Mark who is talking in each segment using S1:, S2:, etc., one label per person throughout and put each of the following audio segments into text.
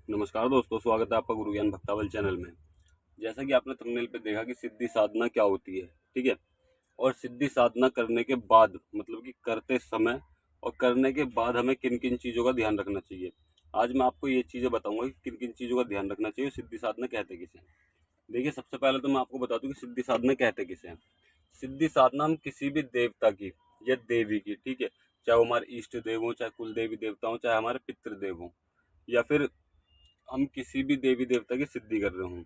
S1: नमस्कार दोस्तों, स्वागत है आपका गुरु ज्ञान भक्तावल चैनल में। जैसा कि आपने थंबनेल पे देखा कि सिद्धि साधना क्या होती है, ठीक है। और सिद्धि साधना करने के बाद मतलब कि करते समय और करने के बाद हमें किन किन चीज़ों का ध्यान रखना चाहिए। आज मैं आपको ये चीज़ें बताऊंगा कि किन किन चीज़ों का ध्यान रखना चाहिए। सिद्धि साधना कहते किसे हैं। देखिए, सबसे पहले तो मैं आपको बता दूं कि सिद्धि साधना कहते किसे हैं। सिद्धि साधना हम किसी भी देवता की या देवी की, ठीक है, चाहे वो हमारे इष्ट देव हो, चाहे कुल देवी देवता हो, चाहे हमारे पितृदेव हो, या फिर हम किसी भी देवी देवता की सिद्धि कर रहे हों।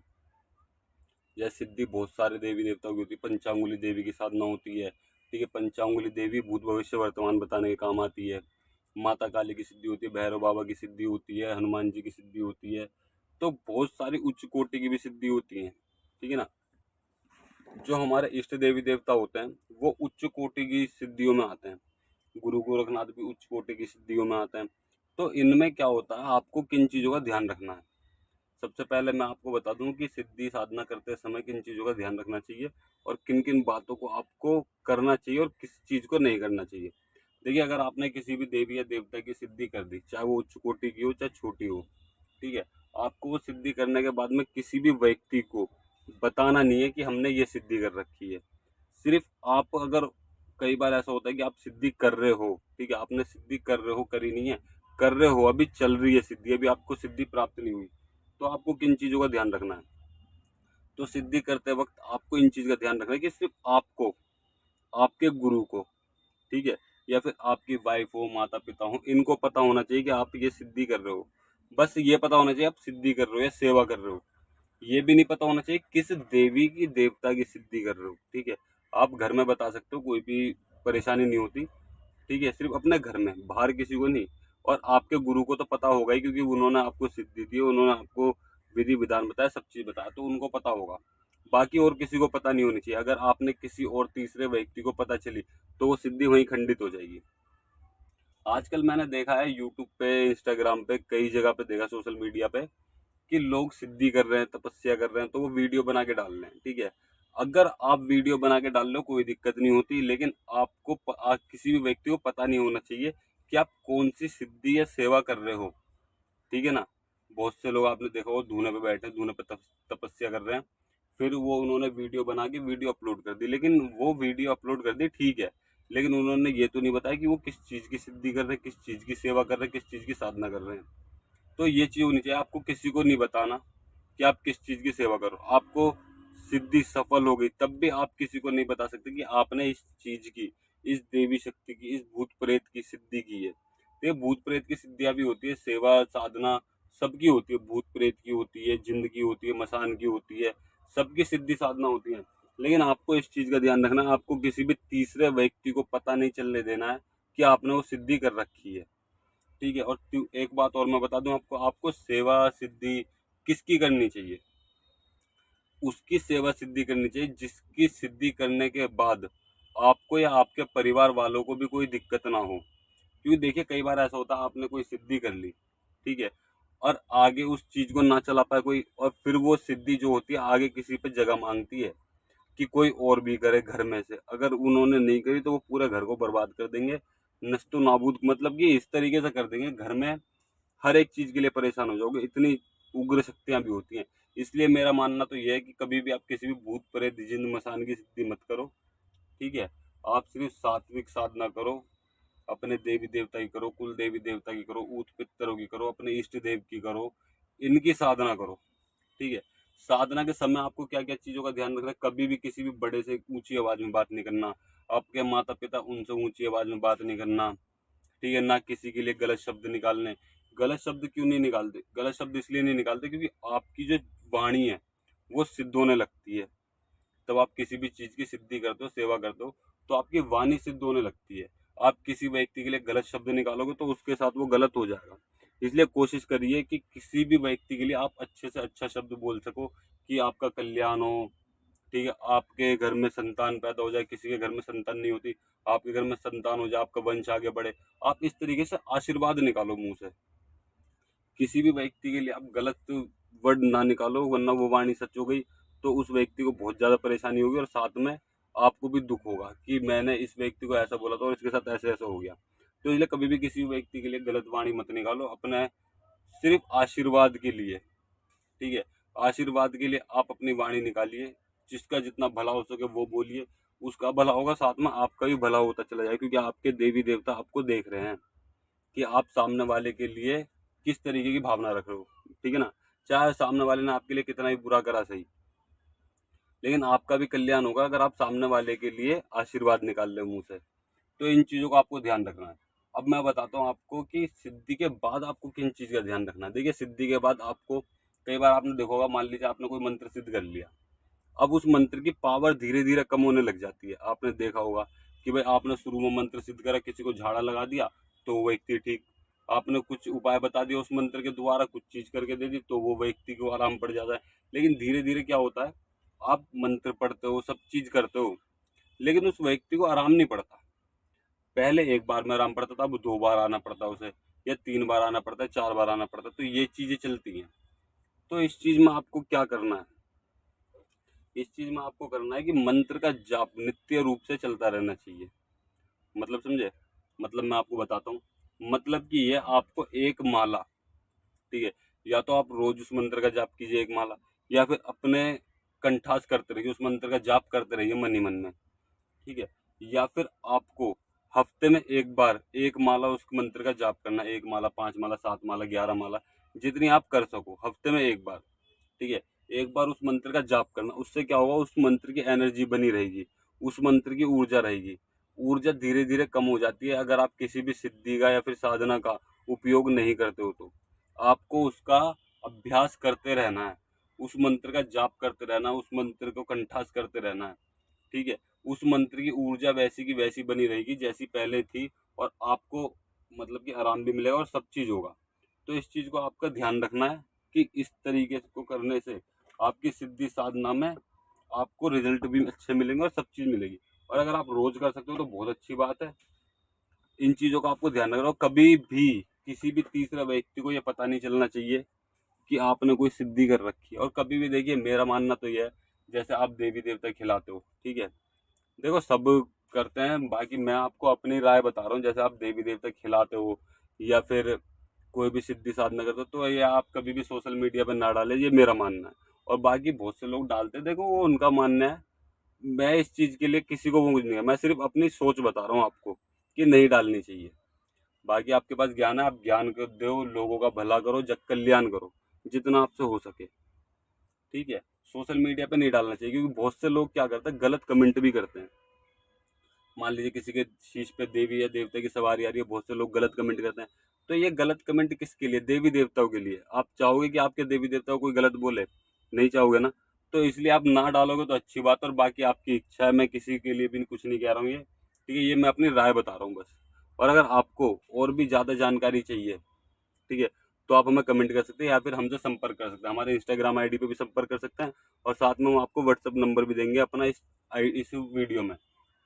S1: यह सिद्धि बहुत सारे देवी देवताओं की होती है। पंचांगुली देवी की साधना होती है, ठीक है। पंचांगुली देवी भूत भविष्य वर्तमान बताने के काम आती है। माता काली की सिद्धि होती है, भैरव बाबा की सिद्धि होती है, हनुमान जी की सिद्धि होती है। तो बहुत सारी उच्च कोटि की भी सिद्धि होती है, ठीक है ना। जो हमारे इष्ट देवी देवता होते हैं वो उच्च कोटि की सिद्धियों में आते हैं। गुरु गोरखनाथ भी उच्च कोटि की सिद्धियों में आते हैं। तो इनमें क्या होता है, आपको किन चीज़ों का ध्यान रखना है। सबसे पहले मैं आपको बता दूं कि सिद्धि साधना करते समय किन चीज़ों का ध्यान रखना चाहिए और किन किन बातों को आपको करना चाहिए और किस चीज़ को नहीं करना चाहिए। देखिए, अगर आपने किसी भी देवी या देवता की सिद्धि कर दी, चाहे वो उच्च कोटि की हो चाहे छोटी हो, ठीक है, आपको वो सिद्धि करने के बाद में किसी भी व्यक्ति को बताना नहीं है कि हमने ये सिद्धि कर रखी है। सिर्फ आप अगर, कई बार ऐसा होता है कि आप सिद्धि कर रहे हो, ठीक है, आपने सिद्धि कर रहे हो, करी नहीं है, कर रहे हो, अभी चल रही है सिद्धि, अभी आपको सिद्धि प्राप्त नहीं हुई, तो आपको किन चीज़ों का ध्यान रखना है। तो सिद्धि करते वक्त आपको इन चीज़ का ध्यान रखना है कि सिर्फ आपको, आपके गुरु को, ठीक है, या फिर आपकी वाइफ हो, माता पिता हो, इनको पता होना चाहिए कि आप ये सिद्धि कर रहे हो। बस ये पता होना चाहिए आप सिद्धि कर रहे हो या सेवा कर रहे हो। ये भी नहीं पता होना चाहिए किस देवी की देवता की सिद्धि कर रहे हो, ठीक है। आप घर में बता सकते हो, कोई भी परेशानी नहीं होती, ठीक है, सिर्फ अपने घर में, बाहर किसी को नहीं। और आपके गुरु को तो पता होगा ही, क्योंकि उन्होंने आपको सिद्धि दी, उन्होंने आपको विधि विधान बताया, सब चीज़ बताया, तो उनको पता होगा। बाकी और किसी को पता नहीं होनी चाहिए। अगर आपने किसी और तीसरे व्यक्ति को पता चली तो वो सिद्धि वहीं खंडित हो जाएगी। आजकल मैंने देखा है यूट्यूब पे, इंस्टाग्राम पे, कई जगह पे देखा, सोशल मीडिया पे, कि लोग सिद्धि कर रहे हैं, तपस्या कर रहे हैं, तो वो वीडियो बना के डाल रहे हैं, ठीक है। अगर आप वीडियो बना के डाल लो कोई दिक्कत नहीं होती, लेकिन आपको किसी भी व्यक्ति को पता नहीं होना चाहिए कि आप कौन सी सिद्धि या सेवा कर रहे हो, ठीक है ना। बहुत से लोग आपने देखा हो धूने पे बैठे, धूने पे तपस्या कर रहे हैं, फिर वो उन्होंने वीडियो बना के वीडियो अपलोड कर दी, लेकिन वो वीडियो अपलोड कर दी, ठीक है, लेकिन उन्होंने ये तो नहीं बताया कि वो किस चीज़ की सिद्धि कर रहे हैं, किस चीज़ की सेवा कर रहे हैं, किस चीज़ की साधना कर रहे हैं। तो ये चीज़ होनी चाहिए, आपको किसी को नहीं बताना कि आप किस चीज़ की सेवा करो। आपको सिद्धि सफल हो गई तब भी आप किसी को नहीं बता सकते कि आपने इस चीज़ की, इस देवी शक्ति की, इस भूत प्रेत की सिद्धि की है। तो ये भूत प्रेत की सिद्धियाँ भी होती है, सेवा साधना सबकी होती है। भूत प्रेत की होती है, जिंद की होती है, मसान की होती है, सबकी सिद्धि साधना होती है। लेकिन आपको इस चीज़ का ध्यान रखना है, आपको किसी भी तीसरे व्यक्ति को पता नहीं चलने देना है कि आपने वो सिद्धि कर रखी है, ठीक है। और एक बात और मैं बता दूं आपको, आपको सेवा सिद्धि किसकी करनी चाहिए। उसकी सेवा सिद्धि करनी चाहिए जिसकी सिद्धि करने के बाद आपको या आपके परिवार वालों को भी कोई दिक्कत ना हो। क्योंकि देखिए, कई बार ऐसा होता है आपने कोई सिद्धि कर ली, ठीक है, और आगे उस चीज को ना चला पाए कोई, और फिर वो सिद्धि जो होती है आगे किसी पे जगह मांगती है कि कोई और भी करे घर में से। अगर उन्होंने नहीं करी तो वो पूरे घर को बर्बाद कर देंगे, नष्टो नाबूद, मतलब कि इस तरीके से कर देंगे, घर में हर एक चीज के लिए परेशान हो जाओगे। इतनी उग्र शक्तियां भी होती हैं। इसलिए मेरा मानना तो यह है कि कभी भी आप किसी भी भूत प्रेत जिन मसान की सिद्धि मत करो, ठीक है। आप सिर्फ सात्विक साधना करो, अपने देवी देवता की करो, कुल देवी देवता की करो, ऊत पितरों की करो, अपने इष्ट देव की करो, इनकी साधना करो, ठीक है। साधना के समय आपको क्या क्या चीजों का ध्यान रखना है। कभी भी किसी भी बड़े से ऊंची आवाज में बात नहीं करना, आपके माता पिता उनसे ऊंची आवाज में बात नहीं करना, ठीक है ना। किसी के लिए गलत शब्द निकालने, गलत शब्द क्यों नहीं निकालते, गलत शब्द इसलिए नहीं निकालते क्योंकि आपकी जो वाणी है वो सिद्ध होने लगती है। तब आप किसी भी चीज की सिद्धि करते हो, सेवा करते हो, तो आपकी वाणी सिद्ध होने लगती है। आप किसी व्यक्ति के लिए गलत शब्द निकालोगे तो उसके साथ वो गलत हो जाएगा। इसलिए कोशिश करिए कि किसी भी व्यक्ति के लिए आप अच्छे से अच्छा शब्द बोल सको, कि आपका कल्याण हो, ठीक है, आपके घर में संतान पैदा हो जाए, किसी के घर में संतान नहीं होती, आपके घर में संतान हो जाए, आपका वंश आगे बढ़े। आप इस तरीके से आशीर्वाद निकालो मुंह से। किसी भी व्यक्ति के लिए आप गलत वर्ड ना निकालो, वरना वो वाणी सच हो गई तो उस व्यक्ति को बहुत ज्यादा परेशानी होगी, और साथ में आपको भी दुख होगा कि मैंने इस व्यक्ति को ऐसा बोला था और इसके साथ ऐसे ऐसा हो गया। तो इसलिए कभी भी किसी व्यक्ति के लिए गलत वाणी मत निकालो। अपने सिर्फ आशीर्वाद के लिए, ठीक है। आशीर्वाद के लिए आप अपनी वाणी निकालिए, जिसका जितना भला हो सके वो बोलिए, उसका भला होगा, साथ में आपका भी भला होता चला जाए, क्योंकि आपके देवी देवता आपको देख रहे हैं कि आप सामने वाले के लिए किस तरीके की भावना रख रहे हो, ठीक है ना। चाहे सामने वाले ने आपके लिए कितना ही बुरा करा सही, लेकिन आपका भी कल्याण होगा अगर आप सामने वाले के लिए आशीर्वाद निकाल ले मुंह से। तो इन चीज़ों का आपको ध्यान रखना है। अब मैं बताता हूँ आपको कि सिद्धि के बाद आपको किन चीज़ का ध्यान रखना है। देखिए, सिद्धि के बाद आपको, कई बार आपने देखा होगा, मान लीजिए आपने कोई मंत्र सिद्ध कर लिया, अब उस मंत्र की पावर धीरे धीरे कम होने लग जाती है। आपने देखा होगा कि भाई आपने शुरू में मंत्र सिद्ध करा, किसी को झाड़ा लगा दिया तो वो व्यक्ति ठीक, आपने कुछ उपाय बता दिया उस मंत्र के द्वारा, कुछ चीज करके दे दी तो वो व्यक्ति को आराम पड़ जाता है। लेकिन धीरे धीरे क्या होता है, आप मंत्र पढ़ते हो, सब चीज करते हो, लेकिन उस व्यक्ति को आराम नहीं पड़ता। पहले एक बार में आराम पड़ता था, अब 2 बार आना पड़ता है उसे, या 3 बार आना पड़ता है, 4 बार आना पड़ता है। तो ये चीजें चलती हैं। तो इस चीज में आपको क्या करना है, इस चीज में आपको करना है कि मंत्र का जाप नित्य रूप से चलता रहना चाहिए। मतलब समझे, मतलब मैं आपको बताता हूँ। मतलब कि ये आपको एक माला, ठीक है, या तो आप रोज उस मंत्र का जाप कीजिए एक माला, या फिर अपने कंठास करते रहिए, उस मंत्र का जाप करते रहिए मन ही मन में, ठीक है। या फिर आपको हफ्ते में एक बार एक माला उस मंत्र का जाप करना, 1 माला, 5 माला, 7 माला, 11 माला, जितनी आप कर सको हफ्ते में एक बार, ठीक है। एक बार उस मंत्र का जाप करना, उससे क्या होगा, उस मंत्र की एनर्जी बनी रहेगी, उस मंत्र की ऊर्जा रहेगी। ऊर्जा धीरे धीरे कम हो जाती है अगर आप किसी भी सिद्धि का या फिर साधना का उपयोग नहीं करते हो। तो आपको उसका अभ्यास करते रहना है, उस मंत्र का जाप करते रहना, उस मंत्र को कंठास करते रहना है, ठीक है। उस मंत्र की ऊर्जा वैसी की वैसी बनी रहेगी जैसी पहले थी, और आपको मतलब कि आराम भी मिलेगा और सब चीज होगा। तो इस चीज को आपका ध्यान रखना है कि इस तरीके को करने से आपकी सिद्धि साधना में आपको रिजल्ट भी अच्छे मिलेंगे और सब चीज मिलेगी। और अगर आप रोज कर सकते हो तो बहुत अच्छी बात है। इन चीजों का आपको ध्यान रखना, कभी भी किसी भी तीसरा व्यक्ति को ये पता नहीं चलना चाहिए कि आपने कोई सिद्धि कर रखी है। और कभी भी देखिए, मेरा मानना तो यह है, जैसे आप देवी देवता खिलाते हो, ठीक है, देखो सब करते हैं, बाकी मैं आपको अपनी राय बता रहा हूँ। जैसे आप देवी देवता खिलाते हो या फिर कोई भी सिद्धि साधना करते हो, तो ये आप कभी भी सोशल मीडिया पर ना डालें, ये मेरा मानना है। और बाकी बहुत से लोग डालते हैं, देखो वो उनका मानना है। मैं इस चीज के लिए किसी को वो कुछ नहीं है, मैं सिर्फ अपनी सोच बता रहा हूँ आपको कि नहीं डालनी चाहिए। बाकी आपके पास ज्ञान है, आप ज्ञान को दो, लोगों का भला करो, जग कल्याण करो जितना आपसे हो सके, ठीक है। सोशल मीडिया पे नहीं डालना चाहिए, क्योंकि बहुत से लोग क्या करते हैं, गलत कमेंट भी करते हैं। मान लीजिए किसी के शीश पे देवी या देवता की सवारी आ रही है, बहुत से लोग गलत कमेंट करते हैं। तो ये गलत कमेंट किसके लिए, देवी देवताओं के लिए। आप चाहोगे कि आपके देवी देवताओं कोई गलत बोले, नहीं चाहोगे ना। तो इसलिए आप ना डालोगे तो अच्छी बात है, और बाकी आपकी इच्छा है, मैं किसी के लिए भी कुछ नहीं कह रहा हूँ ये, ठीक है, ये मैं अपनी राय बता रहा हूँ बस। और अगर आपको और भी ज़्यादा जानकारी चाहिए, ठीक है, तो आप हमें कमेंट कर सकते हैं या फिर हमसे संपर्क कर सकते हैं, हमारे इंस्टाग्राम आईडी पे भी संपर्क कर सकते हैं। और साथ में हम आपको व्हाट्सअप नंबर भी देंगे अपना इस वीडियो में,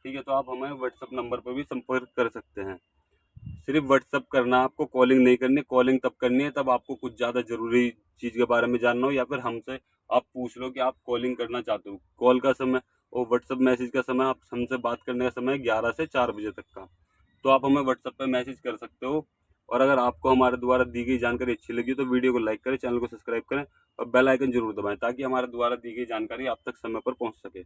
S1: ठीक है। तो आप हमें व्हाट्सअप नंबर पर भी संपर्क कर सकते हैं। सिर्फ व्हाट्सअप करना है आपको, कॉलिंग नहीं करनी। कॉलिंग तब करनी है तब आपको कुछ ज़्यादा ज़रूरी चीज़ के बारे में जानना हो, या फिर हमसे आप पूछ लो कि आप कॉलिंग करना चाहते हो। कॉल का समय और व्हाट्सअप मैसेज का समय, आप हमसे बात करने का समय 11 से 4 बजे तक का। तो आप हमें व्हाट्सएप पे मैसेज कर सकते हो। और अगर आपको हमारे द्वारा दी गई जानकारी अच्छी लगी तो वीडियो को लाइक करें, चैनल को सब्सक्राइब करें और बेल आइकन जरूर दबाएं, ताकि हमारे द्वारा दी गई जानकारी आप तक समय पर पहुंच सके।